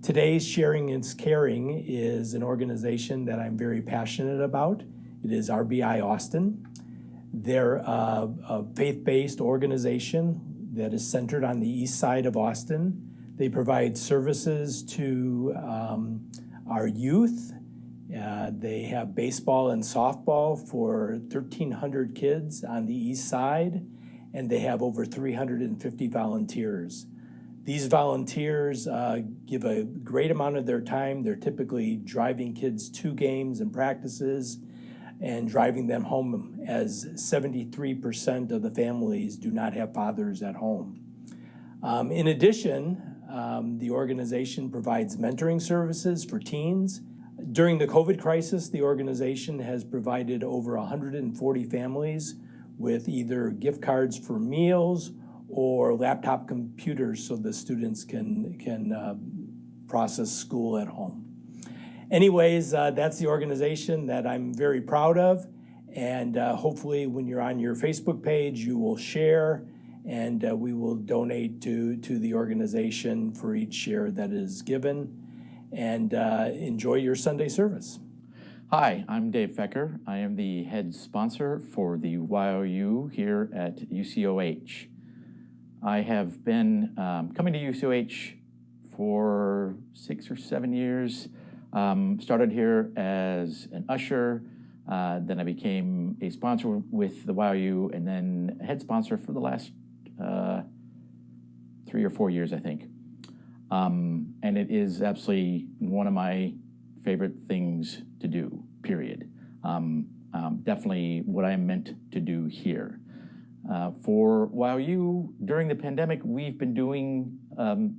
Today's Sharing is Caring is an organization that I'm very passionate about. It is RBI Austin. They're a faith-based organization that is centered on the east side of Austin. They provide services to our youth. They have baseball and softball for 1,300 kids on the east side, and they have over 350 volunteers. These volunteers give a great amount of their time. They're typically driving kids to games and practices and driving them home, as 73% of the families do not have fathers at home. In addition, the organization provides mentoring services for teens. During the COVID crisis, the organization has provided over 140 families with either gift cards for meals or laptop computers so the students can process school at home. Anyways, that's the organization that I'm very proud of, and hopefully when you're on your Facebook page, you will share, and we will donate to the organization for each share that is given, and enjoy your Sunday service. Hi, I'm Dave Fecker. I am the head sponsor for the YOU here at UCOH. I have been coming to UCOH for 6 or 7 years. Started here as an usher, then I became a sponsor with the YOU, and then head sponsor for the last 3 or 4 years, I think. And it is absolutely one of my favorite things to do, period. Definitely what I am meant to do here. For YOU, during the pandemic, we've been doing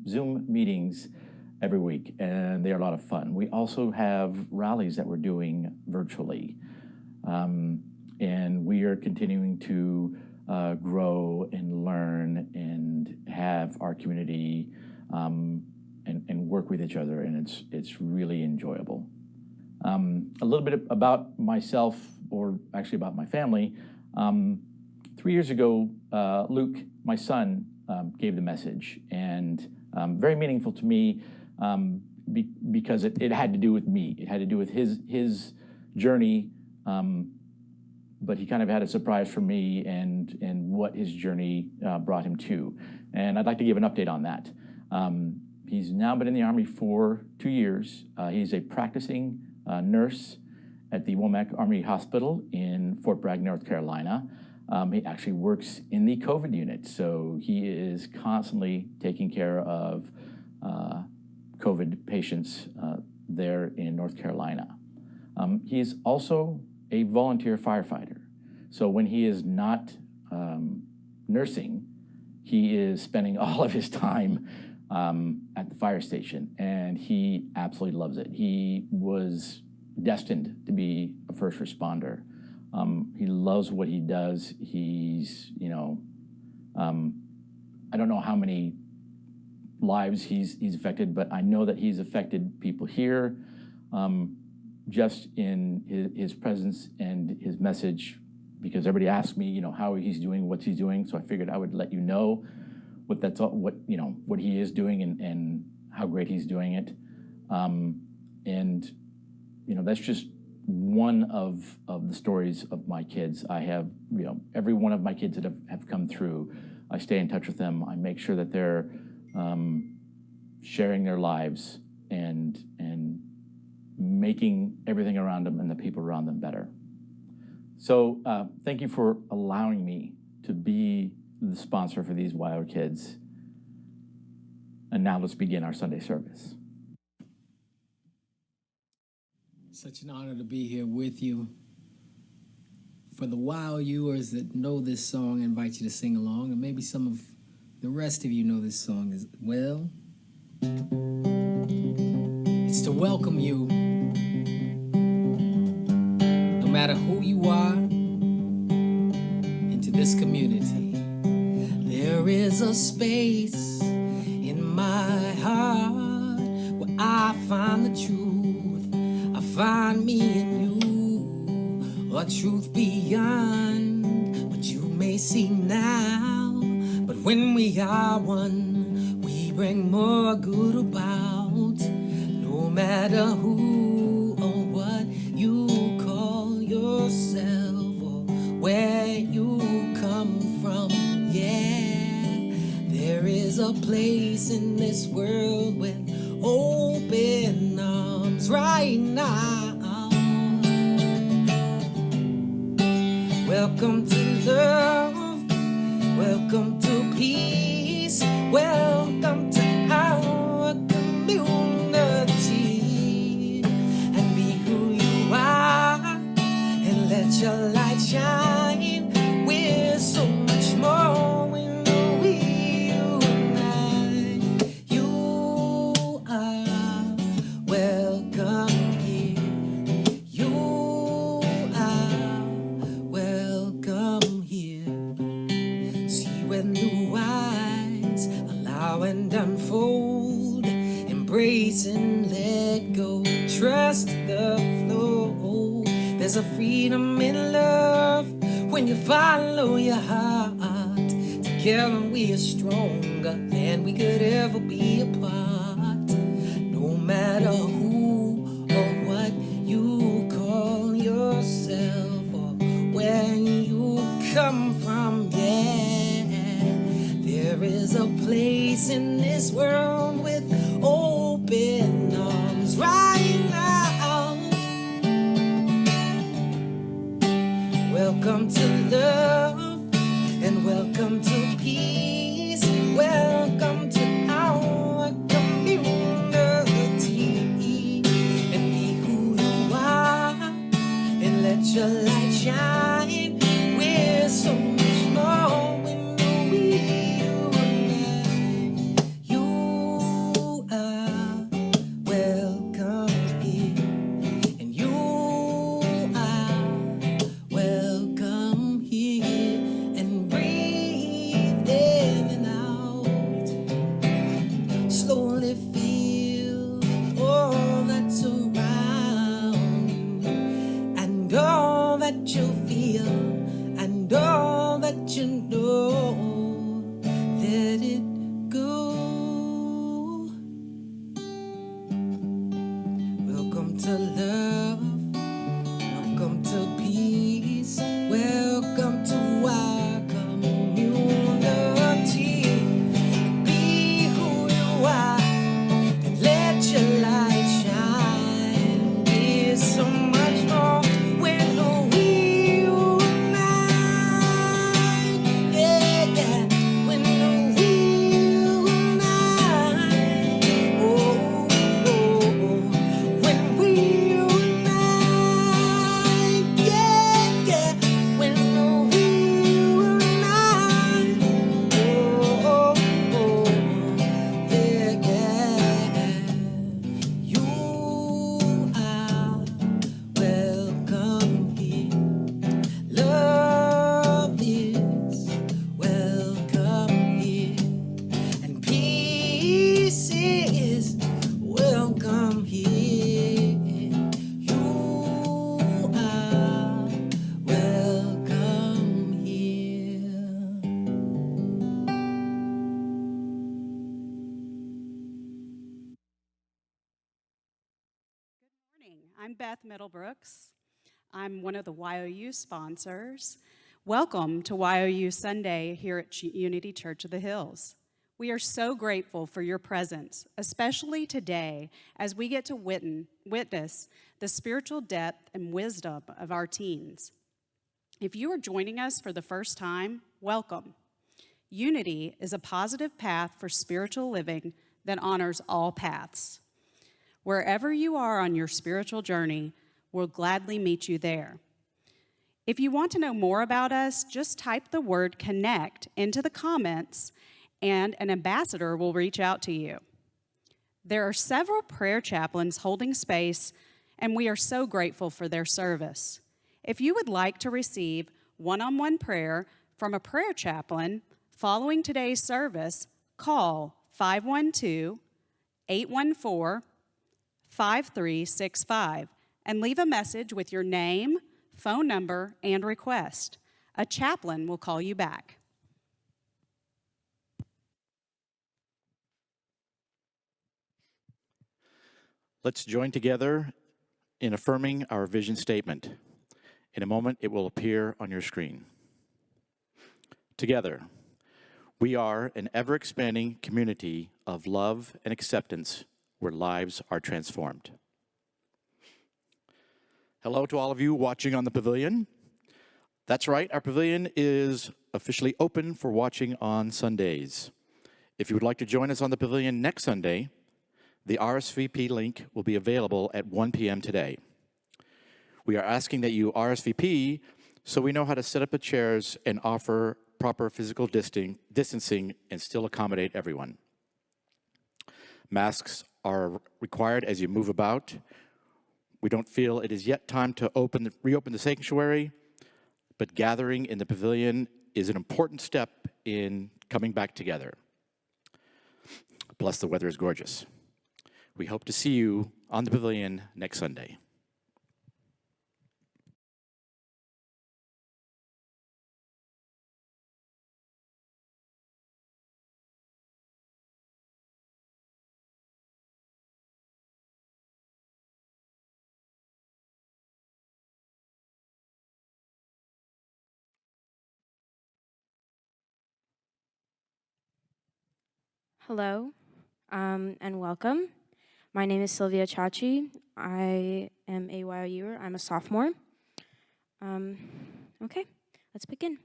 Zoom meetings every week, and they're a lot of fun. We also have rallies that we're doing virtually. And we are continuing to grow and learn and have our community and work with each other, and it's really enjoyable. A little bit about myself, or actually about my family. 3 years ago, Luke, my son, gave the message, and very meaningful to me because it had to do with me. It had to do with his journey, but he kind of had a surprise for me and what his journey brought him to. And I'd like to give an update on that. He's now been in the Army for 2 years. He's a practicing nurse at the Womack Army Hospital in Fort Bragg, North Carolina. He actually works in the COVID unit, so he is constantly taking care of COVID patients there in North Carolina. He's also a volunteer firefighter. So when he is not nursing, he is spending all of his time at the fire station, and he absolutely loves it. He was destined to be a first responder. He loves what he does. He's, I don't know how many lives he's affected, but I know that he's affected people here just in his presence and his message, because everybody asks me, how he's doing, what's he doing. So I figured I would let you know what he is doing and how great he's doing it. And that's just one of the stories of my kids. I have, every one of my kids that have come through, I stay in touch with them. I make sure that they're sharing their lives and making everything around them and the people around them better. So thank you for allowing me to be the sponsor for these YO kids. And now let's begin our Sunday service. Such an honor to be here with you. For the YOUers that know this song, I invite you to sing along, and maybe some of the rest of you know this song as well. It's to welcome you, no matter who you are, into this community. There is a space in my heart where I find the truth. I find me in you, a truth beyond what you may see now. But When we are one, we bring more good about. No matter who or what you call yourself or where you come from, yeah. There is a place in this world with open arms right now. Welcome to love, welcome to peace, welcome to our community. And be who you are, and let your light shine. We're so much more when we unite. You are welcome here. You are welcome here. See with new eyes, allow and unfold, embrace and let go, trust the flow. There's a freedom in love when you follow your heart. Together we are stronger than we could ever be apart. No matter who or what you call yourself or where you come from, yeah. There is a place in this world with open arms right now. Welcome to love and welcome to peace. Welcome to our community. And be who you are and let your light shine. We're so much more when we unite. You are welcome here, and you are welcome here. And breathe in and out. Slowly feel all that's around you, and all that you feel, and all that you know. Let it go. Welcome to love, welcome to peace, welcome to our community. Be who you are and let your light shine. There's so much more when we unite. Yeah, yeah. When we unite. Oh, oh, oh. When we unite. Yeah, yeah. When we unite. Oh, oh, oh. Yeah, yeah. You are welcome here. Love is welcome here. And peace is welcome here. You are welcome here. Morning. I'm Beth Middlebrooks. I'm one of the YOU sponsors. Welcome to YOU Sunday here at Unity Church of the Hills. We are so grateful for your presence, especially today as we get to witness the spiritual depth and wisdom of our teens. If you are joining us for the first time, welcome. Unity is a positive path for spiritual living that honors all paths. Wherever you are on your spiritual journey, we'll gladly meet you there. If you want to know more about us, just type the word connect into the comments and an ambassador will reach out to you. There are several prayer chaplains holding space, and we are so grateful for their service. If you would like to receive one-on-one prayer from a prayer chaplain following today's service, call 512-814-5365 and leave a message with your name, phone number, and request. A chaplain will call you back. Let's join together in affirming our vision statement. In a moment, it will appear on your screen. Together, we are an ever-expanding community of love and acceptance where lives are transformed. Hello to all of you watching on the pavilion. That's right, our pavilion is officially open for watching on Sundays. If you would like to join us on the pavilion next Sunday, the RSVP link will be available at 1 p.m. today. We are asking that you RSVP so we know how to set up the chairs and offer proper physical distancing and still accommodate everyone. Masks are required as you move about. We don't feel it is yet time to reopen the sanctuary, but gathering in the pavilion is an important step in coming back together. Plus, the weather is gorgeous. We hope to see you on the pavilion next Sunday. Hello, and welcome. My name is Sylvia Chachi. I am a YOUer. I'm a sophomore. Okay, let's begin.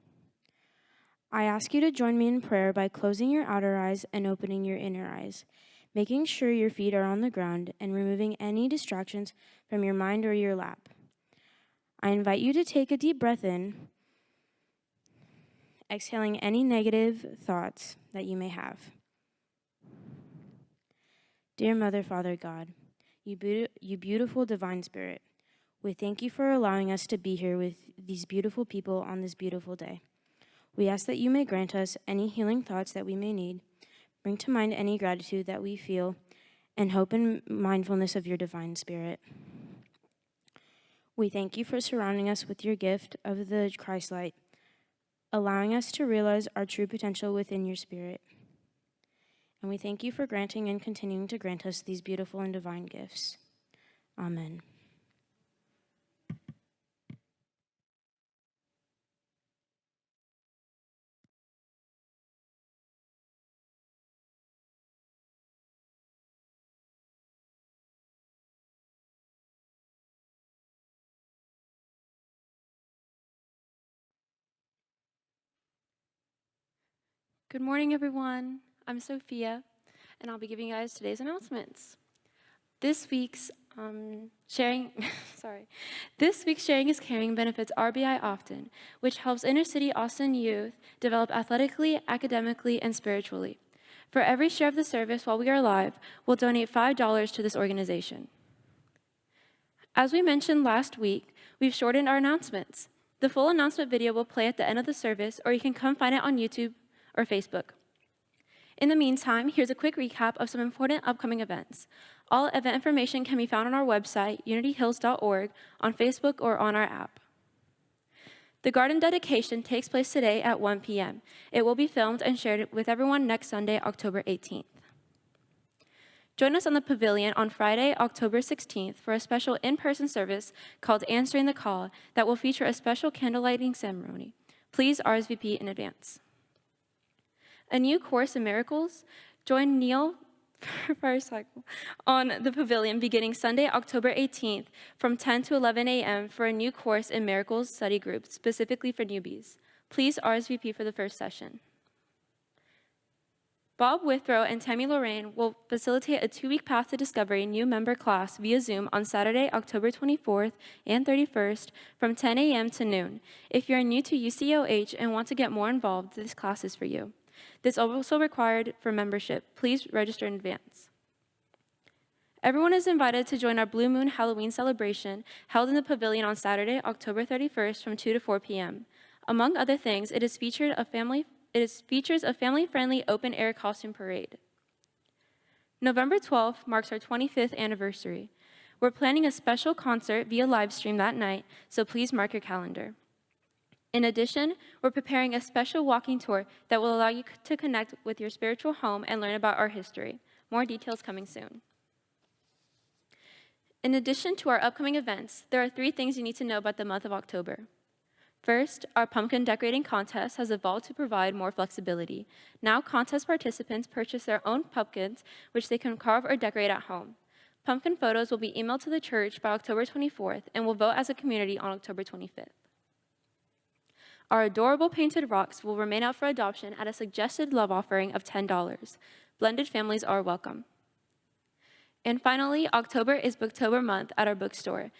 I ask you to join me in prayer by closing your outer eyes and opening your inner eyes, making sure your feet are on the ground and removing any distractions from your mind or your lap. I invite you to take a deep breath in, exhaling any negative thoughts that you may have. Dear Mother, Father, God, you beautiful divine spirit, we thank you for allowing us to be here with these beautiful people on this beautiful day. We ask that you may grant us any healing thoughts that we may need, bring to mind any gratitude that we feel, and hope and mindfulness of your divine spirit. We thank you for surrounding us with your gift of the Christ light, allowing us to realize our true potential within your spirit. And we thank you for granting and continuing to grant us these beautiful and divine gifts. Amen. Good morning, everyone. I'm Sophia, and I'll be giving you guys today's announcements. This week's sharing is Caring benefits RBI Often, which helps inner city Austin youth develop athletically, academically, and spiritually. For every share of the service while we are live, we'll donate $5 to this organization. As we mentioned last week, we've shortened our announcements. The full announcement video will play at the end of the service, or you can come find it on YouTube or Facebook. In the meantime, here's a quick recap of some important upcoming events. All event information can be found on our website, unityhills.org, on Facebook, or on our app. The garden dedication takes place today at 1 p.m. It will be filmed and shared with everyone next Sunday, October 18th. Join us on the pavilion on Friday, October 16th for a special in-person service called Answering the Call that will feature a special candle lighting ceremony. Please RSVP in advance. A new course in miracles. Join Neil for Fire Cycle on the pavilion beginning Sunday, October 18th from 10 to 11 a.m. for a new course in miracles study group specifically for newbies. Please RSVP for the first session. Bob Withrow and Tammy Lorraine will facilitate a 2-week Path to Discovery new member class via Zoom on Saturday, October 24th and 31st from 10 a.m. to noon. If you're new to UCOH and want to get more involved, this class is for you. This is also required for membership. Please register in advance. Everyone is invited to join our Blue Moon Halloween celebration held in the pavilion on Saturday, October 31st from 2 to 4 p.m. Among other things, it features a family-friendly open-air costume parade. November 12th marks our 25th anniversary. We're planning a special concert via live stream that night, so please mark your calendar. In addition, we're preparing a special walking tour that will allow you to connect with your spiritual home and learn about our history. More details coming soon. In addition to our upcoming events, there are 3 things you need to know about the month of October. First, our pumpkin decorating contest has evolved to provide more flexibility. Now, contest participants purchase their own pumpkins, which they can carve or decorate at home. Pumpkin photos will be emailed to the church by October 24th and will vote as a community on October 25th. Our adorable painted rocks will remain out for adoption at a suggested love offering of $10. Blended families are welcome. And finally, October is Booktober month at our bookstore.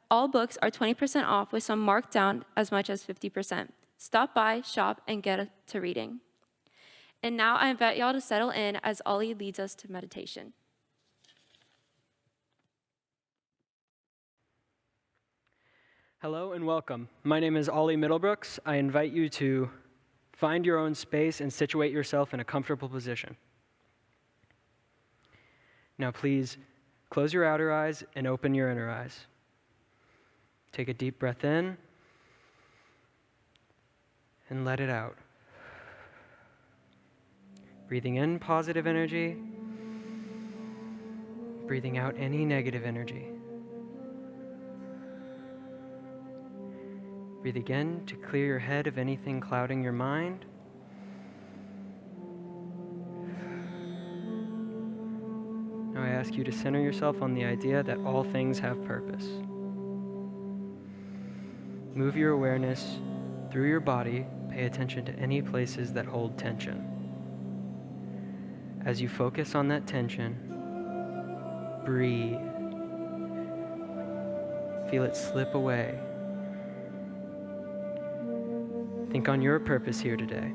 All books are 20% off with some marked down as much as 50%. Stop by, shop, and get to reading. And now I invite y'all to settle in as Ellie leads us to meditation. Hello and welcome. My name is Ollie Middlebrooks. I invite you to find your own space and situate yourself in a comfortable position. Now please close your outer eyes and open your inner eyes. Take a deep breath in and let it out. Breathing in positive energy, breathing out any negative energy. Breathe again to clear your head of anything clouding your mind. Now I ask you to center yourself on the idea that all things have purpose. Move your awareness through your body. Pay attention to any places that hold tension. As you focus on that tension, breathe. Feel it slip away. Think on your purpose here today.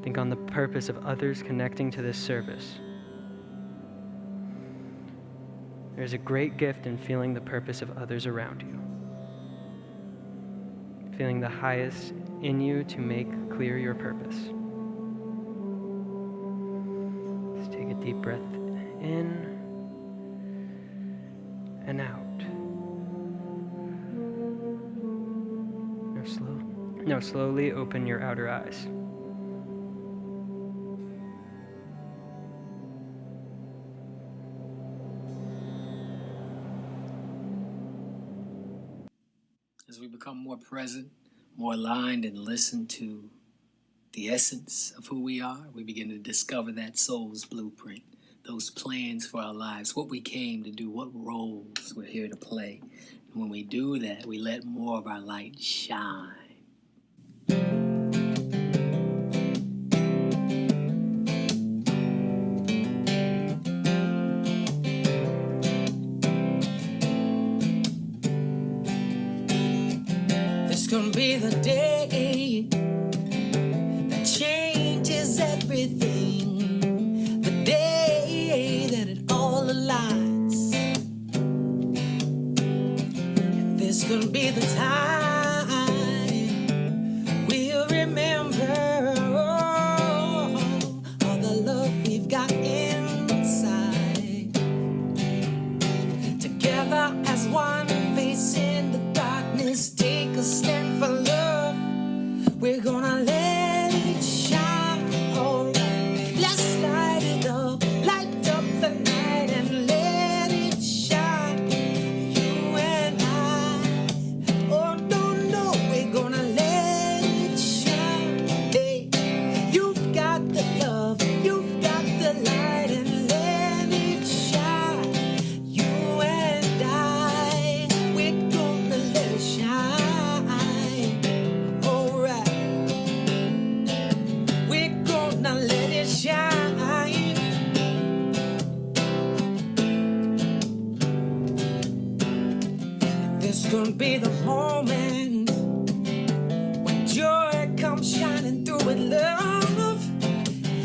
Think on the purpose of others connecting to this service. There's a great gift in feeling the purpose of others around you. Feeling the highest in you to make clear your purpose. Just take a deep breath in and out. Now slowly open your outer eyes. As we become more present, more aligned, and listen to the essence of who we are, we begin to discover that soul's blueprint, those plans for our lives, what we came to do, what roles we're here to play. And when we do that, we let more of our light shine. This gonna be the day that changes everything, the day that it all aligns. And this gonna be the time we'll remember all the love we've got inside. Together as one, facing the darkness, take a stand for love. We're gonna let it shine, alright. Let's light it up the night and let it shine. You and I, oh no, we're gonna let it shine. Hey, you've got the love, you've got the light, and let it shine. You and I, we're gonna let it shine. Alright, we're gonna let it shine. This gonna be the moment when joy comes shining through with love.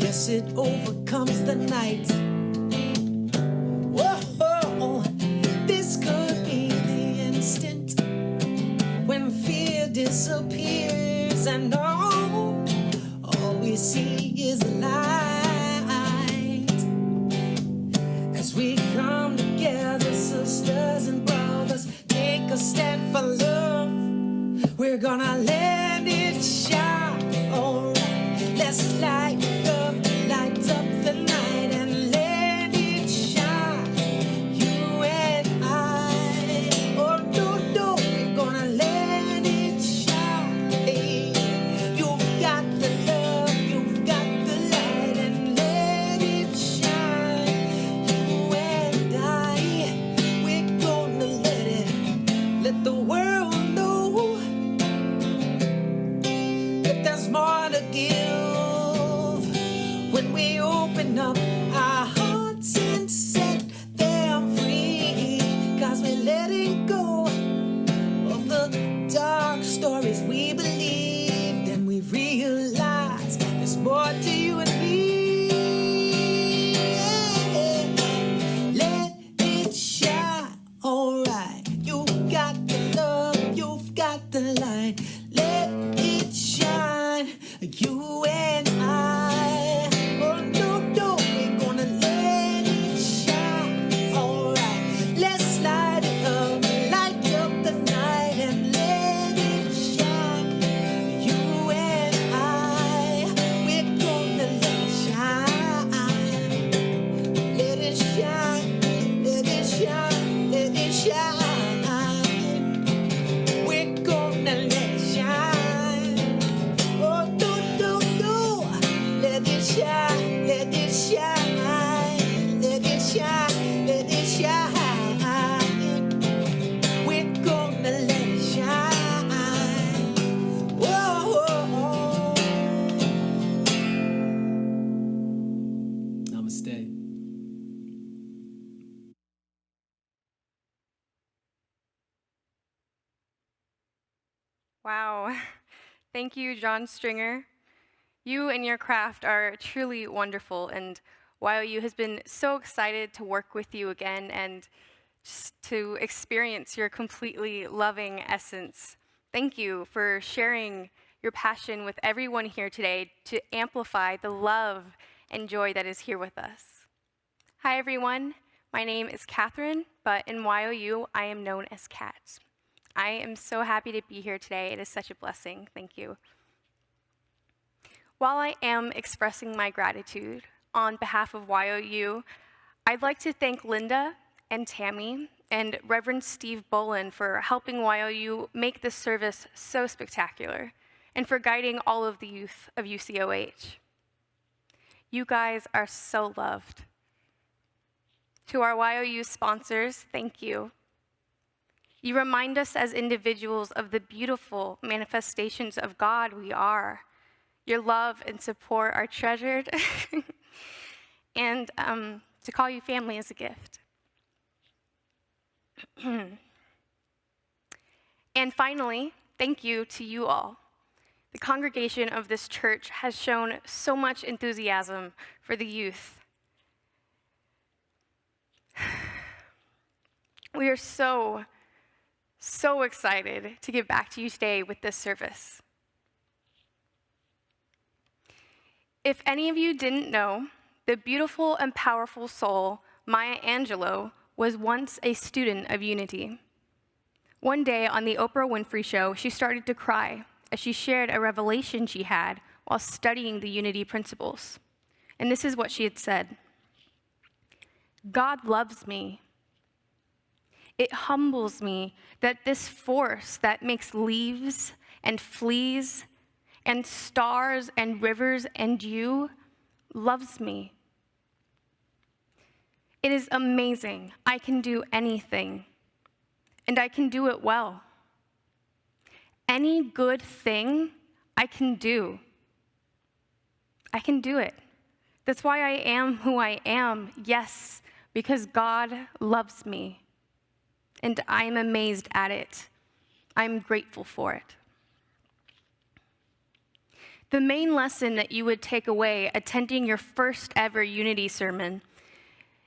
Yes, it overcomes the night. Whoa, this could be the instant when fear disappears and all we see is light. As we come together, sisters and brothers, take a stand for love. We're gonna let it shine, alright. Let's light up the night and let open up our hearts and set them free. 'Cause we're letting go of the dark stories we believed, and we realize there's more to you and me. Let it shine, alright. You've got the love, you've got the light. Let it shine, you and I. Oh no, no, we're gonna let it shine, alright. Let's light it up, light up the night and let it shine. You and I, we're gonna let it shine. Let it shine, let it shine, let it shine. We're gonna let it shine. Oh, do, do, do. Let it shine, let it shine, let it shine, let it shine. We're gonna let it shine. Whoa. Namaste. Wow. Thank you, John Stringer. You and your craft are truly wonderful, and YOU has been so excited to work with you again and just to experience your completely loving essence. Thank you for sharing your passion with everyone here today to amplify the love and joy that is here with us. Hi, everyone. My name is Catherine, but in YOU, I am known as Kat. I am so happy to be here today. It is such a blessing. Thank you. While I am expressing my gratitude on behalf of YOU, I'd like to thank Linda and Tammy and Reverend Steve Bolin for helping YOU make this service so spectacular and for guiding all of the youth of UCOH. You guys are so loved. To our YOU sponsors, thank you. You remind us as individuals of the beautiful manifestations of God we are. Your love and support are treasured, and to call you family is a gift. And finally, thank you to you all. The congregation of this church has shown so much enthusiasm for the youth. We are so excited to give back to you today with this service. If any of you didn't know, the beautiful and powerful soul, Maya Angelou, was once a student of Unity. One day on the Oprah Winfrey Show, she started to cry as she shared a revelation she had while studying the Unity principles. And this is what she had said: God loves me. It humbles me that this force that makes leaves and fleas and stars and rivers and you loves me. It is amazing. I can do anything, and I can do it well. Any good thing I can do. I can do it. That's why I am who I am, yes, because God loves me, and I'm amazed at it. I'm grateful for it. The main lesson that you would take away attending your first ever Unity sermon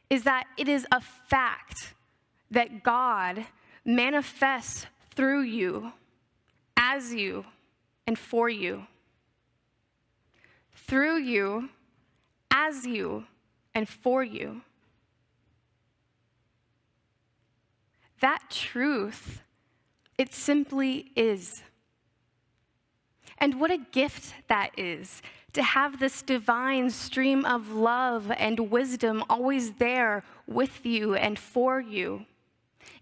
is that it is a fact that God manifests through you, as you, and for you. Through you, as you, and for you. That truth, it simply is. And what a gift that is, to have this divine stream of love and wisdom always there with you and for you.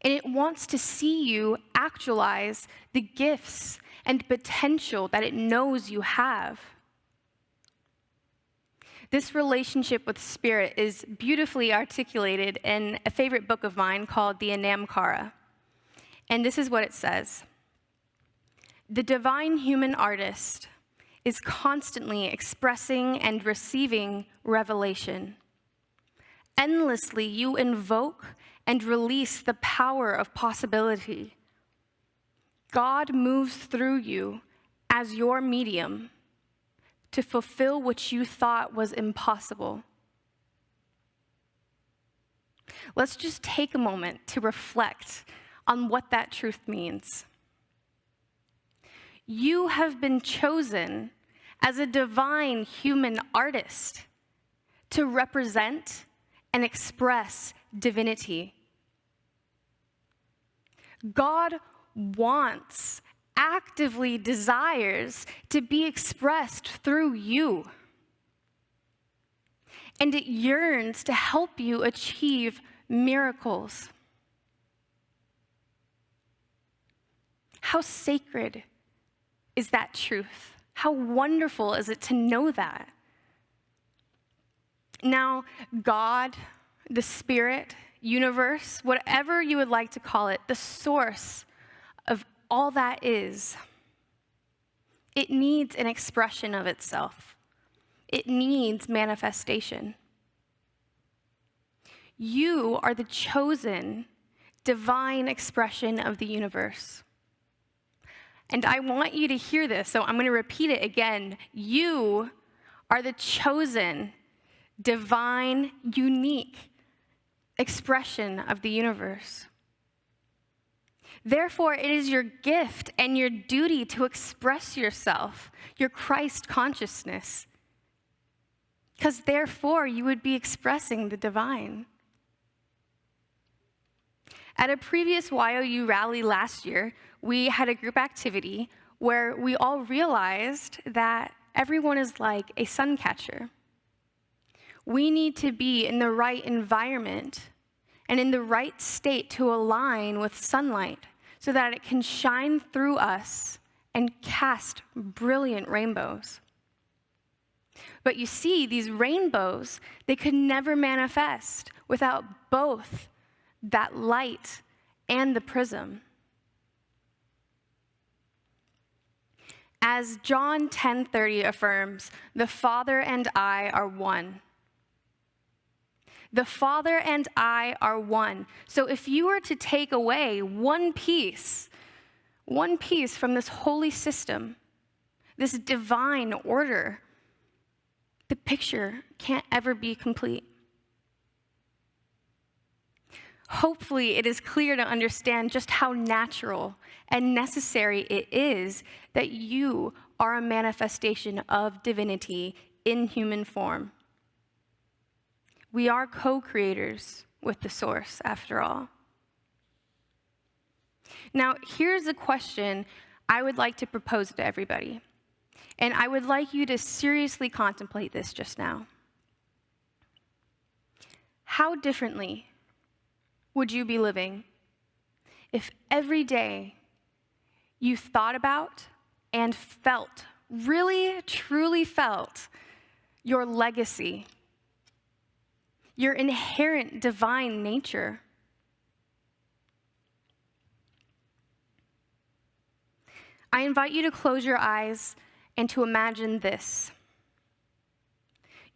And it wants to see you actualize the gifts and potential that it knows you have. This relationship with Spirit is beautifully articulated in a favorite book of mine called the Anamkara. And this is what it says: the divine human artist is constantly expressing and receiving revelation. Endlessly, you invoke and release the power of possibility. God moves through you as your medium to fulfill what you thought was impossible. Let's just take a moment to reflect on what that truth means. You have been chosen as a divine human artist to represent and express divinity. God wants, actively desires to be expressed through you. And it yearns to help you achieve miracles. How sacred is that truth? How wonderful is it to know that? Now, God, the Spirit, universe, whatever you would like to call it, the source of all that is, it needs an expression of itself. It needs manifestation. You are the chosen divine expression of the universe. And I want you to hear this, so I'm going to repeat it again. You are the chosen divine, unique expression of the universe. Therefore, it is your gift and your duty to express yourself, your Christ consciousness, because therefore you would be expressing the divine. At a previous YOU rally last year, we had a group activity where we all realized that everyone is like a sun catcher. We need to be in the right environment and in the right state to align with sunlight so that it can shine through us and cast brilliant rainbows. But you see, these rainbows, they could never manifest without both that light and the prism. As John 10:30 affirms, the Father and I are one. The Father and I are one. So if you were to take away one piece from this holy system, this divine order, the picture can't ever be complete. Hopefully, it is clear to understand just how natural and necessary it is that you are a manifestation of divinity in human form. We are co-creators with the source, after all. Now, here's a question I would like to propose to everybody, and I would like you to seriously contemplate this just now. How differently would you be living if every day you thought about and felt, really, truly felt, your legacy, your inherent divine nature? I invite you to close your eyes and to imagine this.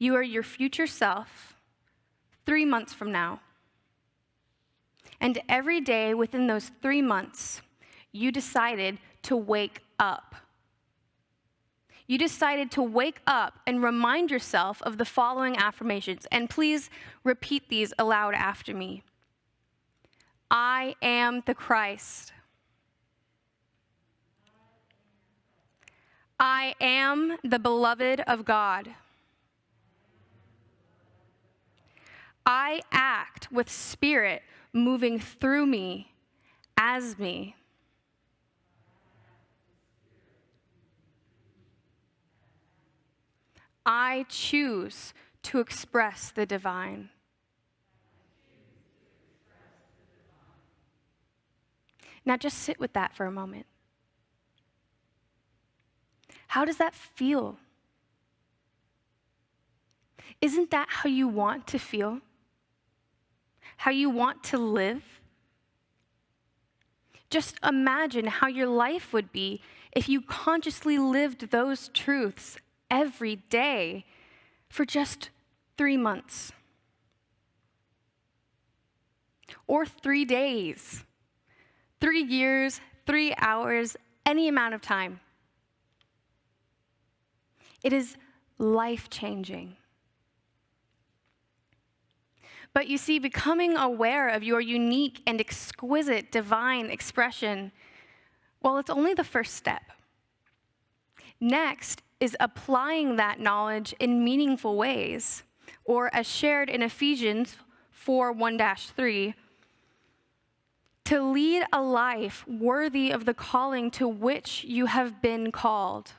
You are your future self 3 months from now. And every day within those 3 months, you decided to wake up. You decided to wake up and remind yourself of the following affirmations. And please repeat these aloud after me. I am the Christ. I am the beloved of God. I act with spirit moving through me, as me. I choose to express the divine. Now just sit with that for a moment. How does that feel? Isn't that how you want to feel? How you want to live? Just imagine how your life would be if you consciously lived those truths every day for just 3 months. or 3 days, 3 years, 3 hours, any amount of time. It is life-changing. But you see, becoming aware of your unique and exquisite divine expression, well, it's only the first step. Next is applying that knowledge in meaningful ways, or as shared in Ephesians 4:1-3, to lead a life worthy of the calling to which you have been called.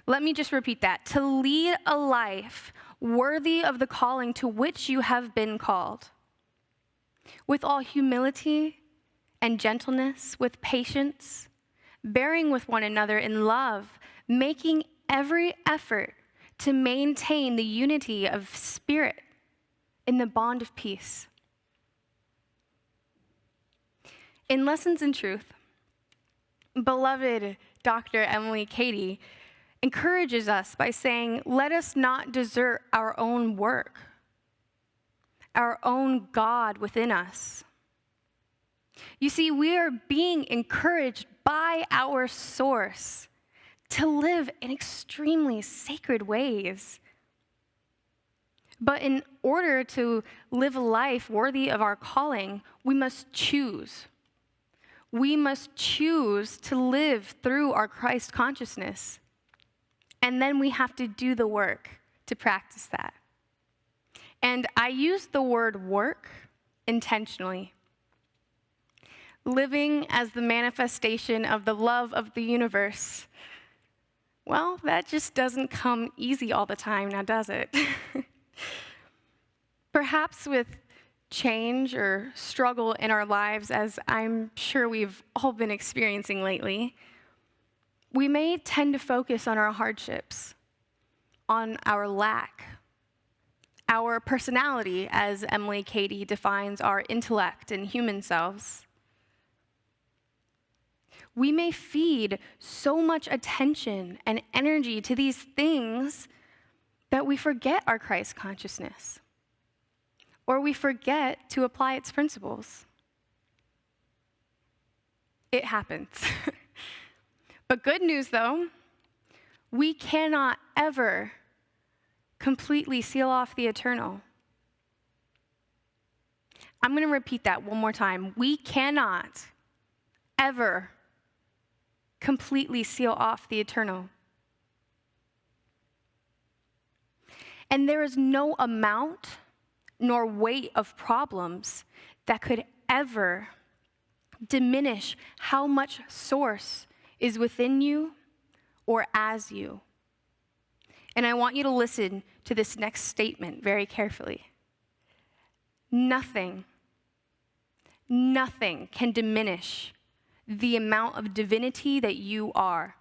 Let me just repeat that. To lead a life worthy of the calling to which you have been called, with all humility and gentleness, with patience, bearing with one another in love, making every effort to maintain the unity of spirit in the bond of peace. In Lessons in Truth, beloved Dr. Emily Cady encourages us by saying, let us not desert our own work, our own God within us. You see, we are being encouraged by our source to live in extremely sacred ways. But in order to live a life worthy of our calling, we must choose. We must choose to live through our Christ consciousness. And then we have to do the work to practice that. And I use the word work intentionally. Living as the manifestation of the love of the universe, well, that just doesn't come easy all the time, now does it? Perhaps with change or struggle in our lives, as I'm sure we've all been experiencing lately, we may tend to focus on our hardships, on our lack, our personality, as Emily Cady defines our intellect and human selves. We may feed so much attention and energy to these things that we forget our Christ consciousness, or we forget to apply its principles. It happens. But good news, though, we cannot ever completely seal off the eternal. I'm going to repeat that one more time. We cannot ever completely seal off the eternal. And there is no amount nor weight of problems that could ever diminish how much source is within you or as you. And I want you to listen to this next statement very carefully. Nothing can diminish the amount of divinity that you are.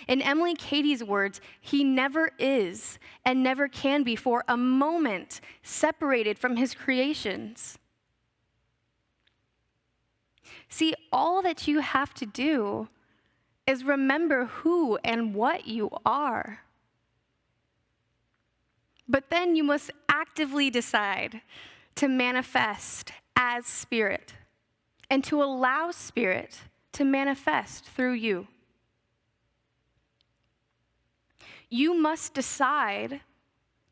In Emily Cady's words, he never is and never can be for a moment separated from his creations. See, all that you have to do is remember who and what you are. But then you must actively decide to manifest as Spirit and to allow Spirit to manifest through you. You must decide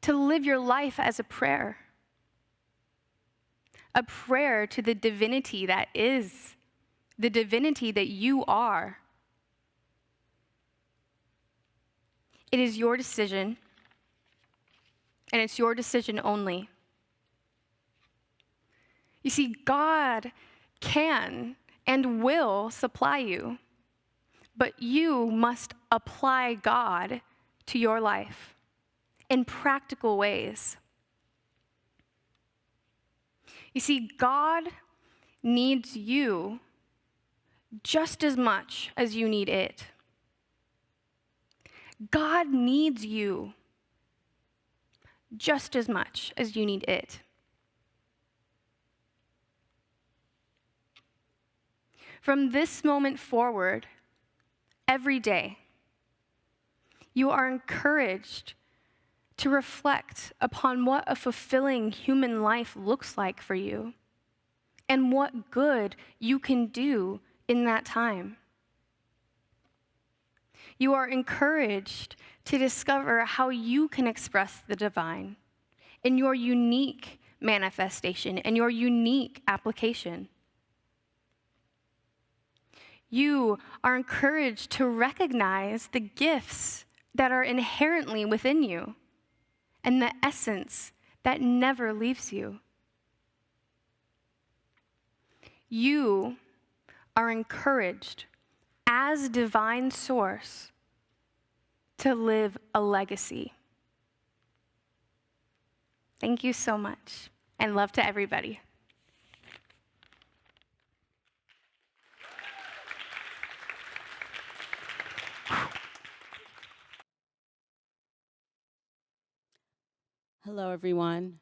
to live your life as a prayer to the divinity that is, the divinity that you are. It is your decision, and it's your decision only. You see, God can and will supply you, but you must apply God to your life in practical ways. You see, God needs you just as much as you need it. God needs you just as much as you need it. From this moment forward, every day, you are encouraged to reflect upon what a fulfilling human life looks like for you and what good you can do in that time. You are encouraged to discover how you can express the divine in your unique manifestation and your unique application. You are encouraged to recognize the gifts that are inherently within you and the essence that never leaves you. You are encouraged as divine source to live a legacy. Thank you so much, and love to everybody. Hello, everyone.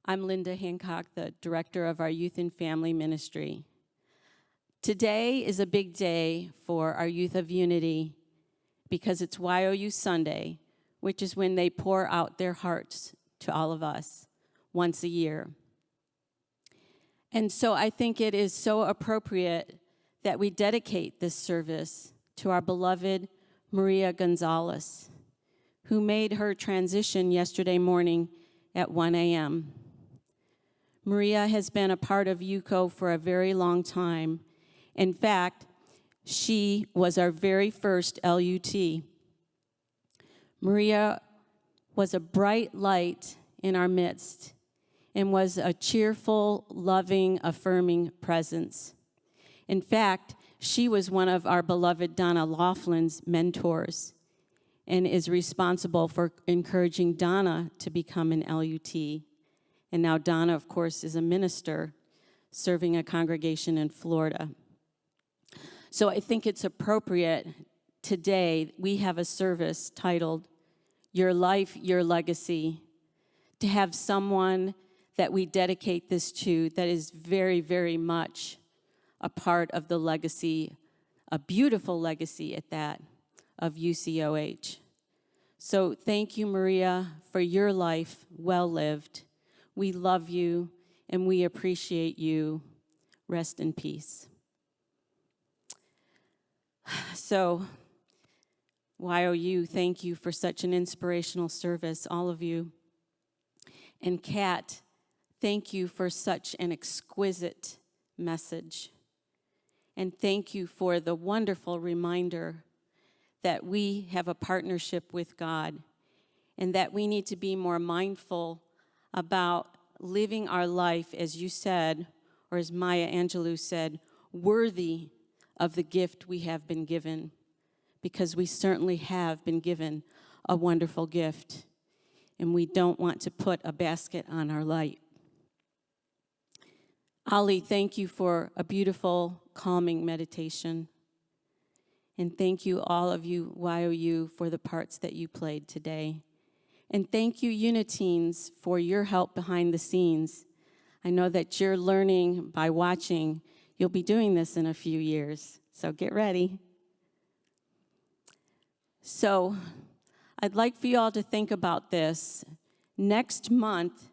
I'm Linda Hancock, the director of our Youth and Family Ministry. Today is a big day for our Youth of Unity because it's YOU Sunday, which is when they pour out their hearts to all of us once a year. And so I think it is so appropriate that we dedicate this service to our beloved Maria Gonzalez, who made her transition yesterday morning at 1 a.m. Maria has been a part of UCOH for a very long time. In fact, she was our very first LUT. Maria was a bright light in our midst and was a cheerful, loving, affirming presence. In fact, she was one of our beloved Donna Laughlin's mentors and is responsible for encouraging Donna to become an LUT. And now Donna, of course, is a minister serving a congregation in Florida. So I think it's appropriate today, we have a service titled, Your Life, Your Legacy, to have someone that we dedicate this to that is very, very much a part of the legacy, a beautiful legacy at that, of UCOH. So thank you, Maria, for your life well lived. We love you and we appreciate you. Rest in peace. So, YOU, thank you for such an inspirational service, all of you. And Kat, thank you for such an exquisite message. And thank you for the wonderful reminder that we have a partnership with God and that we need to be more mindful about living our life, as you said, or as Maya Angelou said, worthy of the gift we have been given, because we certainly have been given a wonderful gift, and we don't want to put a basket on our light. Ali, thank you for a beautiful, calming meditation. And thank you, all of you, YOU, for the parts that you played today. And thank you, Uniteens, for your help behind the scenes. I know that you're learning by watching. You'll be doing this in a few years, so get ready. So I'd like for you all to think about this. Next month,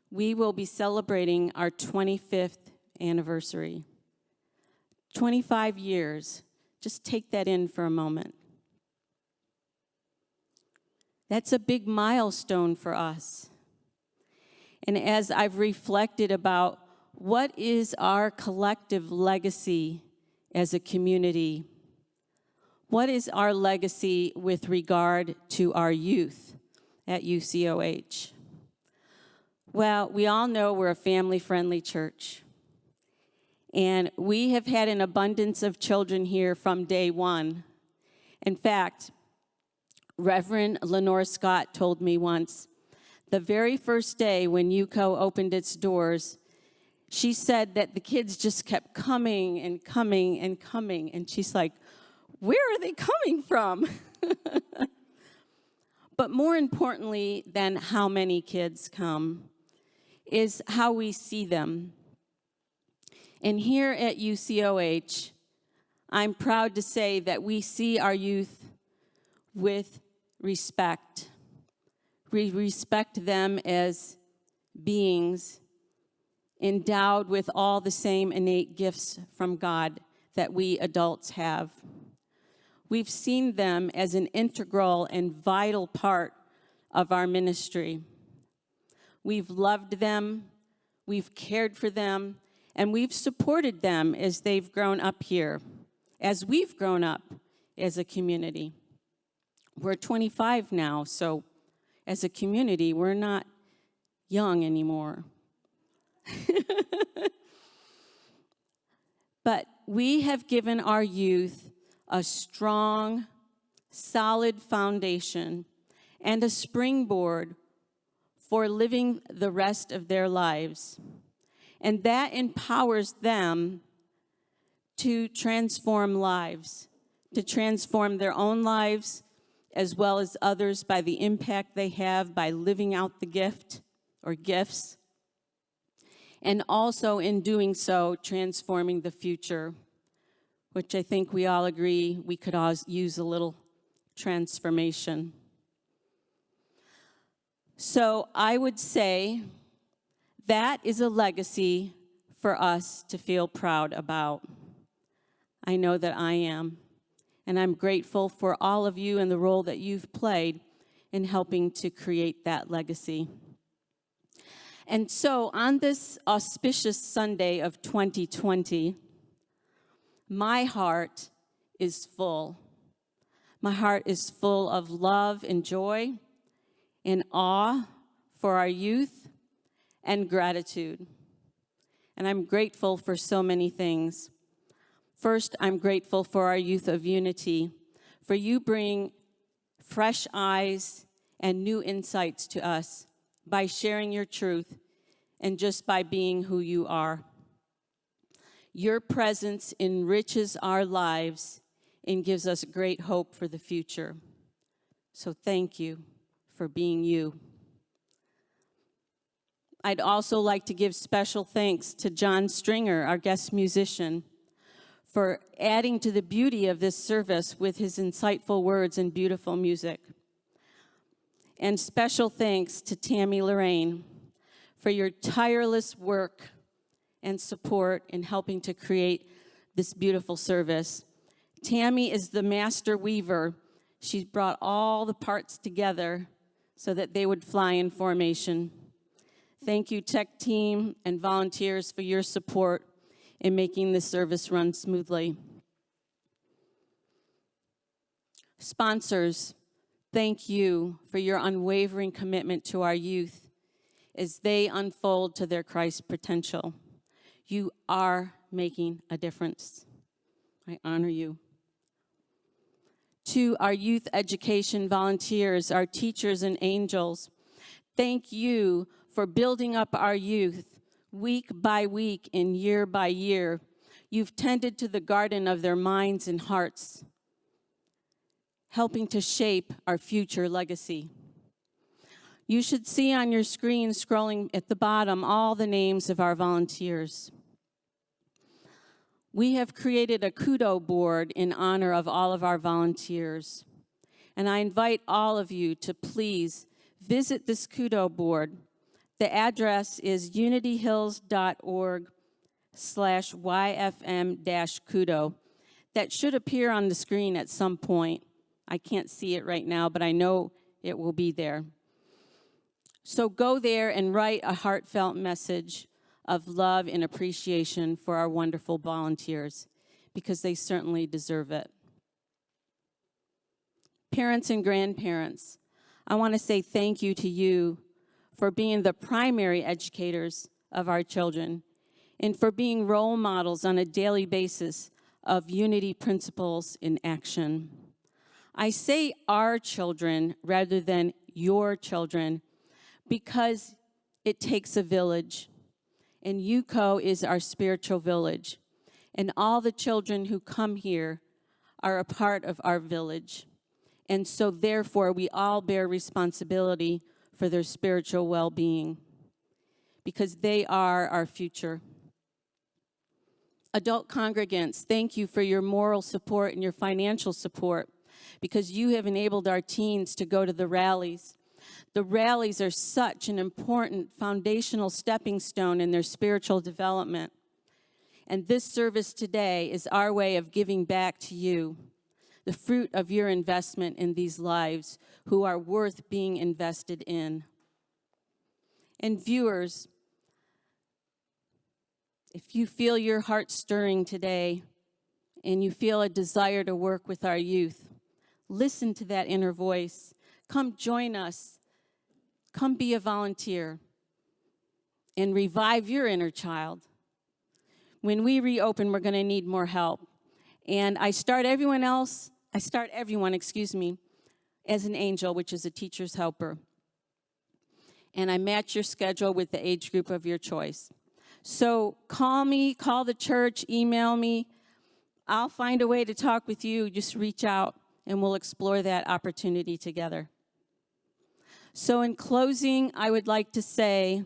we will be celebrating our 25th anniversary. 25 years. Just take that in for a moment. That's a big milestone for us. And as I've reflected about what is our collective legacy as a community, what is our legacy with regard to our youth at UCOH? Well, we all know we're a family-friendly church. And we have had an abundance of children here from day one. In fact, Reverend Lenore Scott told me once, the very first day when UCOH opened its doors, she said that the kids just kept coming and coming and coming. And she's like, where are they coming from? But more importantly than how many kids come is how we see them. And here at UCOH, I'm proud to say that we see our youth with respect, We respect them as beings endowed with all the same innate gifts from God that we adults have. We've seen them as an integral and vital part of our ministry. We've loved them, we've cared for them, and we've supported them as they've grown up here, as we've grown up as a community. We're 25 now, so as a community, we're not young anymore. But we have given our youth a strong, solid foundation and a springboard for living the rest of their lives. And that empowers them to transform lives, to transform their own lives as well as others by the impact they have by living out the gift or gifts. And also in doing so, transforming the future, which I think we all agree we could all use a little transformation. So I would say that is a legacy for us to feel proud about. I know that I am, and I'm grateful for all of you and the role that you've played in helping to create that legacy. And so on this auspicious Sunday of 2020, my heart is full. My heart is full of love and joy and awe for our youth and gratitude. And I'm grateful for so many things. First, I'm grateful for our youth of unity, for you bring fresh eyes and new insights to us by sharing your truth and just by being who you are. Your presence enriches our lives and gives us great hope for the future. So thank you for being you. I'd also like to give special thanks to John Stringer, our guest musician, for adding to the beauty of this service with his insightful words and beautiful music. And special thanks to Tammy Lorraine for your tireless work and support in helping to create this beautiful service. Tammy is the master weaver. She's brought all the parts together so that they would fly in formation. Thank you, tech team and volunteers, for your support in making this service run smoothly. Sponsors, thank you for your unwavering commitment to our youth as they unfold to their Christ potential. You are making a difference. I honor you. To our youth education volunteers, our teachers and angels, thank you for building up our youth week by week and year by year. You've tended to the garden of their minds and hearts, helping to shape our future legacy. You should see on your screen, scrolling at the bottom, all the names of our volunteers. We have created a kudo board in honor of all of our volunteers. And I invite all of you to please visit this kudo board. The address is unityhills.org/YFM-kudo. That should appear on the screen at some point. I can't see it right now, but I know it will be there. So go there and write a heartfelt message of love and appreciation for our wonderful volunteers, because they certainly deserve it. Parents and grandparents, I want to say thank you to you for being the primary educators of our children and for being role models on a daily basis of unity principles in action. I say our children rather than your children because it takes a village, and UCOH is our spiritual village, and all the children who come here are a part of our village. And so therefore, we all bear responsibility for their spiritual well-being because they are our future. Adult congregants, thank you for your moral support and your financial support because you have enabled our teens to go to the rallies, The rallies are such an important foundational stepping stone in their spiritual development. And this service today is our way of giving back to you the fruit of your investment in these lives who are worth being invested in. And viewers, if you feel your heart stirring today and you feel a desire to work with our youth, listen to that inner voice. Come join us. Come be a volunteer and revive your inner child. When we reopen, we're going to need more help. And I start everyone, as an angel, which is a teacher's helper. And I match your schedule with the age group of your choice. So call me, call the church, email me. I'll find a way to talk with you. Just reach out, and we'll explore that opportunity together. So in closing, I would like to say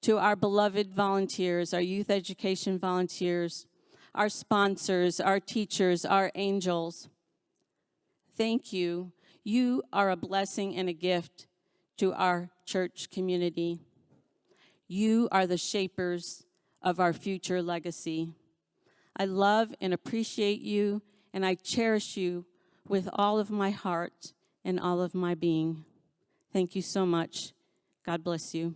to our beloved volunteers, our youth education volunteers, our sponsors, our teachers, our angels, thank you. You are a blessing and a gift to our church community. You are the shapers of our future legacy. I love and appreciate you, and I cherish you with all of my heart and all of my being. Thank you so much. God bless you.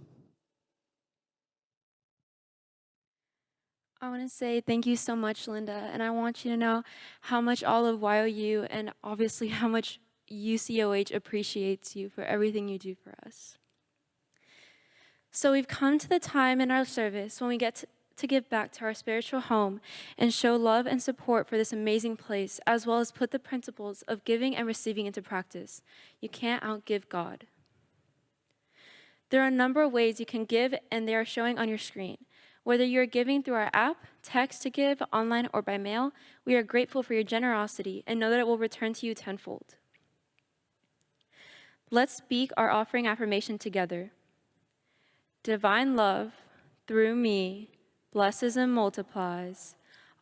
I want to say thank you so much, Linda, and I want you to know how much all of YOU and obviously how much UCOH appreciates you for everything you do for us. So we've come to the time in our service when we get to give back to our spiritual home and show love and support for this amazing place, as well as put the principles of giving and receiving into practice. You can't outgive God. There are a number of ways you can give, and they are showing on your screen. Whether you're giving through our app, text to give, online, or by mail, we are grateful for your generosity and know that it will return to you tenfold. Let's speak our offering affirmation together. Divine love, through me, blesses and multiplies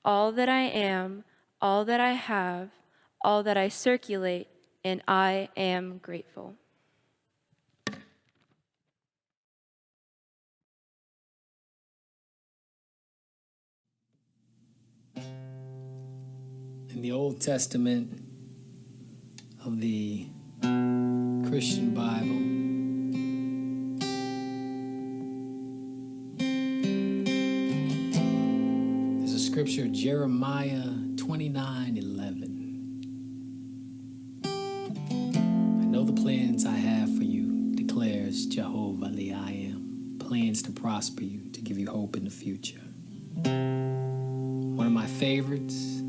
all that I am, all that I have, all that I circulate, and I am grateful. In the Old Testament of the Christian Bible, there's a scripture, Jeremiah 29:11. I know the plans I have for you, declares Jehovah the I Am, plans to prosper you, to give you hope in the future. One of my favorites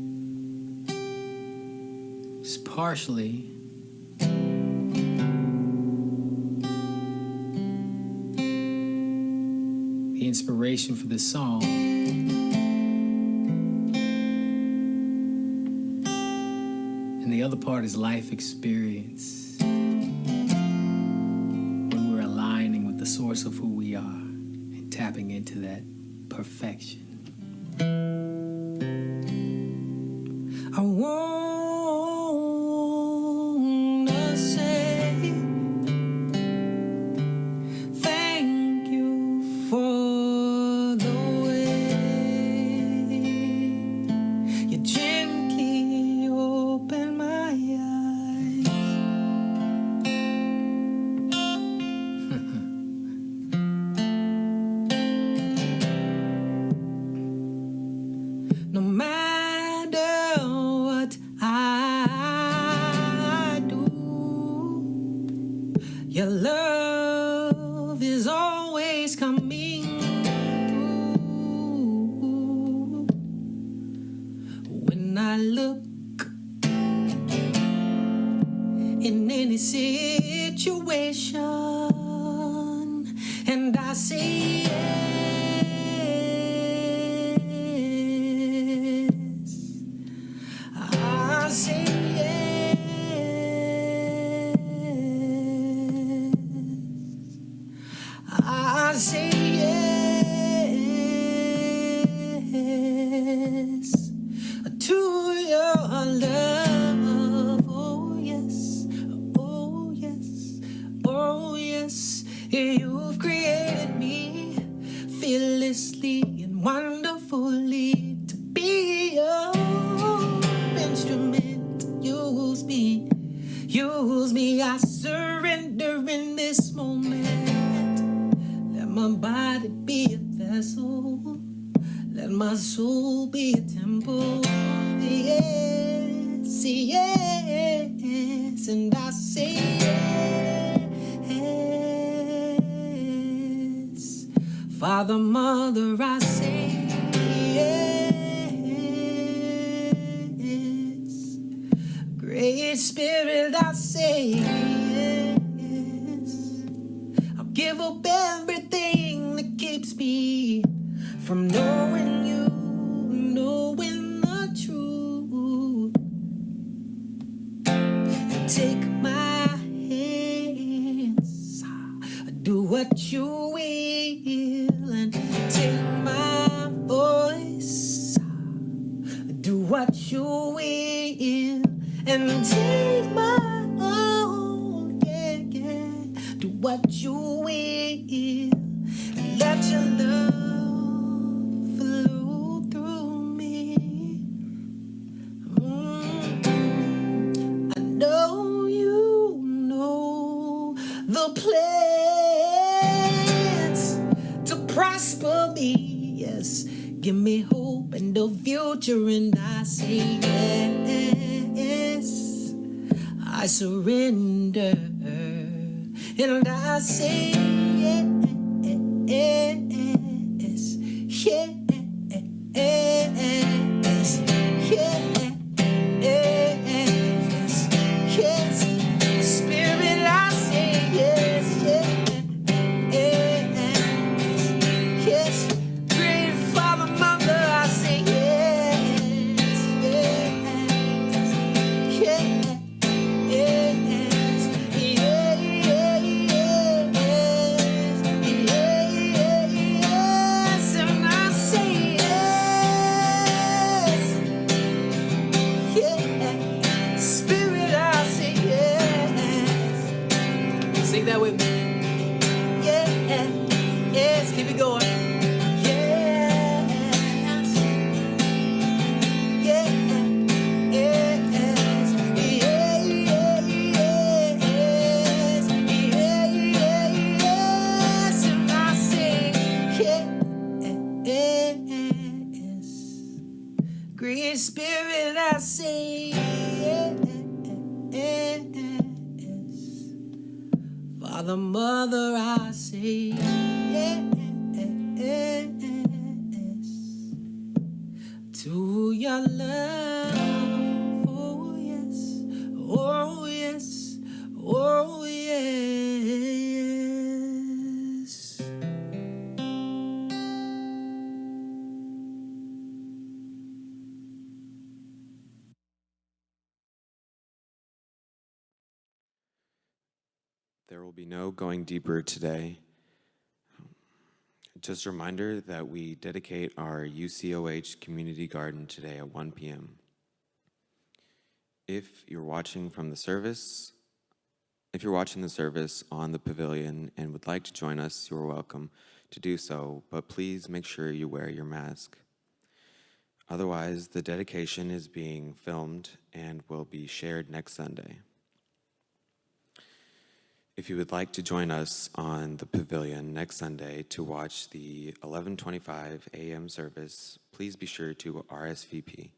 is partially the inspiration for this song. And the other part is life experience. When we're aligning with the source of who we are and tapping into that perfection. I wanna say thank you for the way you gently open my eyes. No matter what I do, your love is always coming through. When I look in any situation and I say yes, I say yes, I say yes to your love. Oh yes, oh yes, oh You've created me fearlessly and wonderfully to be your instrument. Use me, I surrender in this moment. Let my body be a vessel, let my soul be a temple. Yes, yes, and I say yes. Father, Mother, I say yes. Great Spirit, I say yes. I'll give up everything that keeps me from knowing you, knowing the truth. And take my hands, do what you will, and take my voice, do what you will, and take my own, do what you will, and let your love flow through me. I know you know the plans to prosper me. Yes, give me hope and a future, and I say yes. I surrender, and I say yes, yes, yes, yes. Spirit, I say yes, yes, yes. Great Father, Mother, I say yes, yes, yes, yes, yes, and I say yes, yes. Spirit, I say yes. Sing that with me. Yeah, yes, keep it going. Yes, yeah, yes, yes, and I say yes. Great Spirit, I say yes. Father, Mother, I say yes. To your love, oh yes, oh yes, oh yes. There will be no going deeper today. Just a reminder that we dedicate our UCOH community garden today at 1 p.m. If you're watching the service on the pavilion and would like to join us, you're welcome to do so, but please make sure you wear your mask. Otherwise, the dedication is being filmed and will be shared next Sunday. If you would like to join us on the pavilion next Sunday to watch the 11:25 a.m. service, please be sure to RSVP.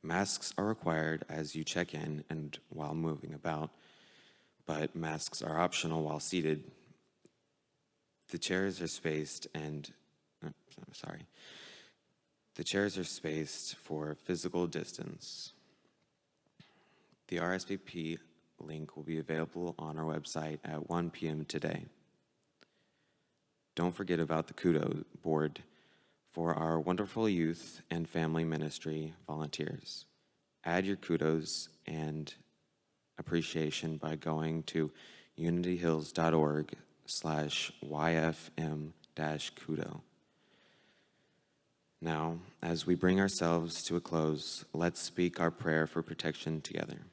Masks are required as you check in and while moving about, but masks are optional while seated. The chairs are spaced for physical distance. The RSVP link will be available on our website at 1 p.m. today. Don't forget about the kudo board for our wonderful youth and family ministry volunteers. Add your kudos and appreciation by going to unityhills.org/YFM-kudo. Now, as we bring ourselves to a close, let's speak our prayer for protection together.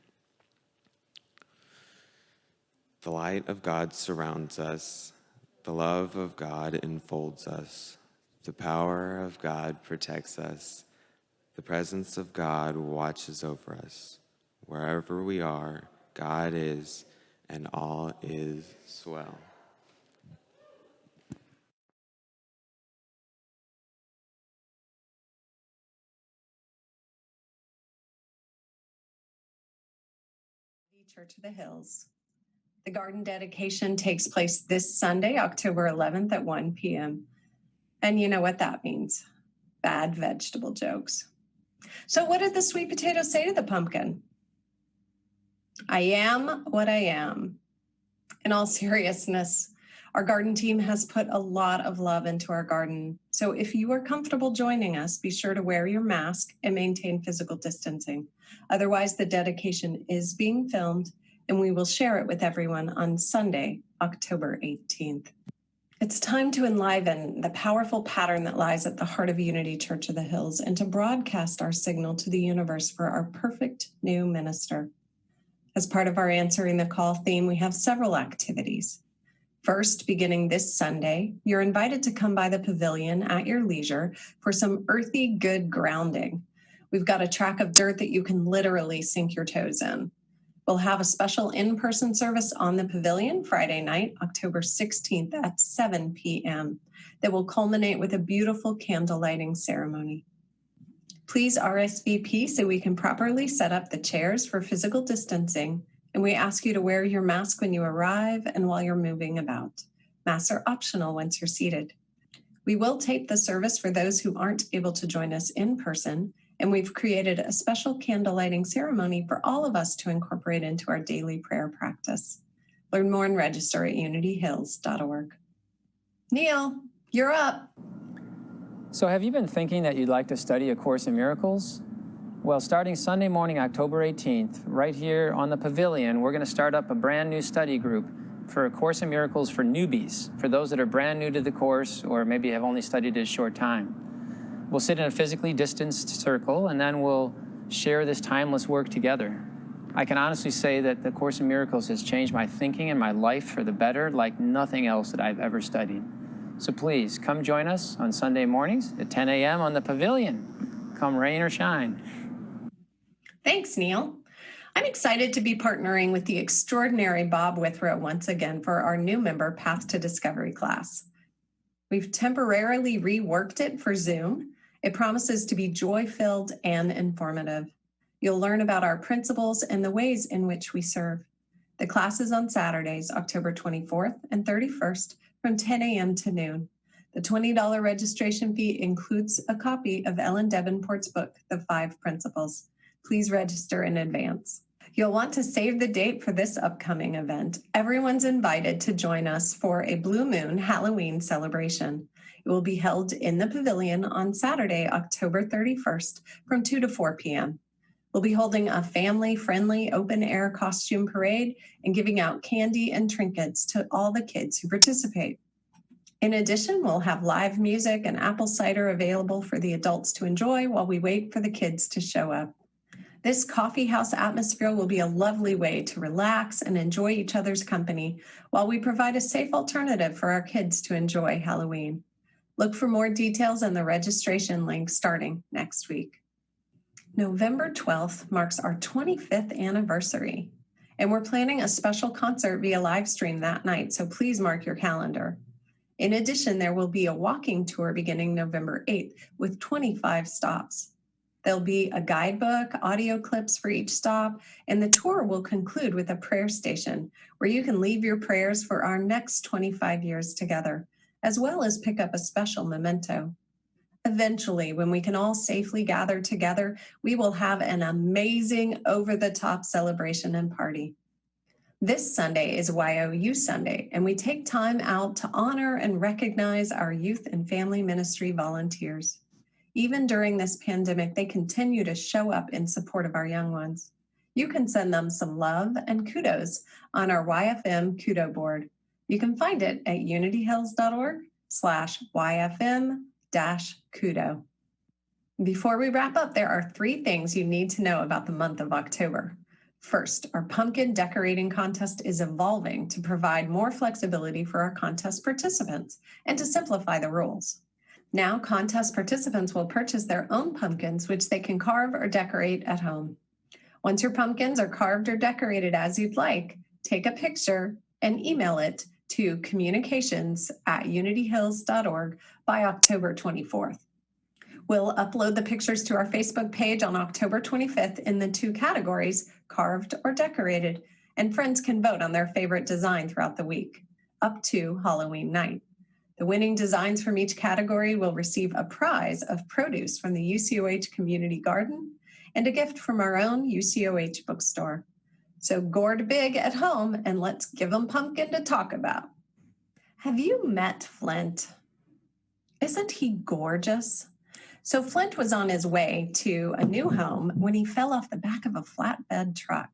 The light of God surrounds us The love of God enfolds us. The power of God protects us. The presence of God watches over us. Wherever we are, God is, and all is well. Church of the Hills. The garden dedication takes place this Sunday, October 11th at 1 p.m. And you know what that means. Bad vegetable jokes. So what did the sweet potato say to the pumpkin? I am what I am. In all seriousness, our garden team has put a lot of love into our garden. So if you are comfortable joining us, be sure to wear your mask and maintain physical distancing. Otherwise, the dedication is being filmed and we will share it with everyone on Sunday, October 18th. It's time to enliven the powerful pattern that lies at the heart of Unity Church of the Hills and to broadcast our signal to the universe for our perfect new minister. As part of our Answering the Call theme, we have several activities. First, beginning this Sunday, you're invited to come by the pavilion at your leisure for some earthy, good grounding. We've got a track of dirt that you can literally sink your toes in. We'll have a special in-person service on the pavilion Friday night, October 16th at 7 p.m. that will culminate with a beautiful candle lighting ceremony. Please RSVP so we can properly set up the chairs for physical distancing, and we ask you to wear your mask when you arrive and while you're moving about. Masks are optional once you're seated. We will tape the service for those who aren't able to join us in person, and we've created a special candle lighting ceremony for all of us to incorporate into our daily prayer practice. Learn more and register at unityhills.org. Neil, you're up. So have you been thinking that you'd like to study A Course in Miracles? Well, starting Sunday morning, October 18th, right here on the pavilion, we're going to start up a brand new study group for A Course in Miracles for newbies, for those that are brand new to the course or maybe have only studied it a short time. We'll sit in a physically distanced circle, and then we'll share this timeless work together. I can honestly say that the Course in Miracles has changed my thinking and my life for the better like nothing else that I've ever studied. So please, come join us on Sunday mornings at 10 a.m. on the pavilion. Come rain or shine. Thanks, Neil. I'm excited to be partnering with the extraordinary Bob Withrow once again for our new member Path to Discovery class. We've temporarily reworked it for Zoom. It promises to be joy-filled and informative. You'll learn about our principles and the ways in which we serve. The class is on Saturdays, October 24th and 31st from 10 a.m. to noon. The $20 registration fee includes a copy of Ellen Davenport's book, The 5 Principles. Please register in advance. You'll want to save the date for this upcoming event. Everyone's invited to join us for a Blue Moon Halloween celebration. It will be held in the pavilion on Saturday, October 31st from 2 to 4 p.m. We'll be holding a family-friendly open-air costume parade and giving out candy and trinkets to all the kids who participate. In addition, we'll have live music and apple cider available for the adults to enjoy while we wait for the kids to show up. This coffee house atmosphere will be a lovely way to relax and enjoy each other's company while we provide a safe alternative for our kids to enjoy Halloween. Look for more details on the registration link starting next week. November 12th marks our 25th anniversary, and we're planning a special concert via live stream that night, so please mark your calendar. In addition, there will be a walking tour beginning November 8th with 25 stops. There'll be a guidebook, audio clips for each stop, and the tour will conclude with a prayer station where you can leave your prayers for our next 25 years together, as well as pick up a special memento. Eventually, when we can all safely gather together, we will have an amazing over-the-top celebration and party. This Sunday is YOU Sunday, and we take time out to honor and recognize our youth and family ministry volunteers. Even during this pandemic, they continue to show up in support of our young ones. You can send them some love and kudos on our YFM Kudo board. You can find it at unityhills.org/YFM-Kudo. Before we wrap up, there are 3 things you need to know about the month of October. First, our pumpkin decorating contest is evolving to provide more flexibility for our contest participants and to simplify the rules. Now, contest participants will purchase their own pumpkins, which they can carve or decorate at home. Once your pumpkins are carved or decorated as you'd like, take a picture and email it to communications@unityhills.org by October 24th. We'll upload the pictures to our Facebook page on October 25th in the 2 categories, carved or decorated, and friends can vote on their favorite design throughout the week, up to Halloween night. The winning designs from each category will receive a prize of produce from the UCOH Community Garden and a gift from our own UCOH bookstore. So gourd big at home and let's give them pumpkin to talk about. Have you met Flint? Isn't he gorgeous? So Flint was on his way to a new home when he fell off the back of a flatbed truck.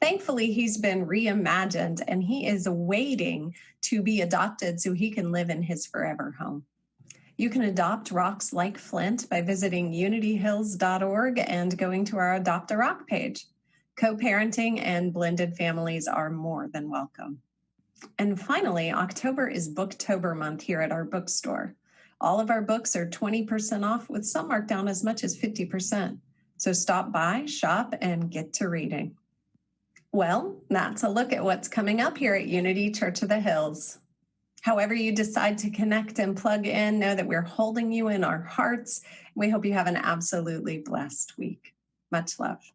Thankfully, he's been reimagined and he is waiting to be adopted so he can live in his forever home. You can adopt rocks like Flint by visiting unityhills.org and going to our Adopt a Rock page. Co-parenting and blended families are more than welcome. And finally, October is Booktober month here at our bookstore. All of our books are 20% off with some marked down as much as 50%. So stop by, shop, and get to reading. Well, that's a look at what's coming up here at Unity Church of the Hills. However you decide to connect and plug in, know that we're holding you in our hearts. We hope you have an absolutely blessed week. Much love.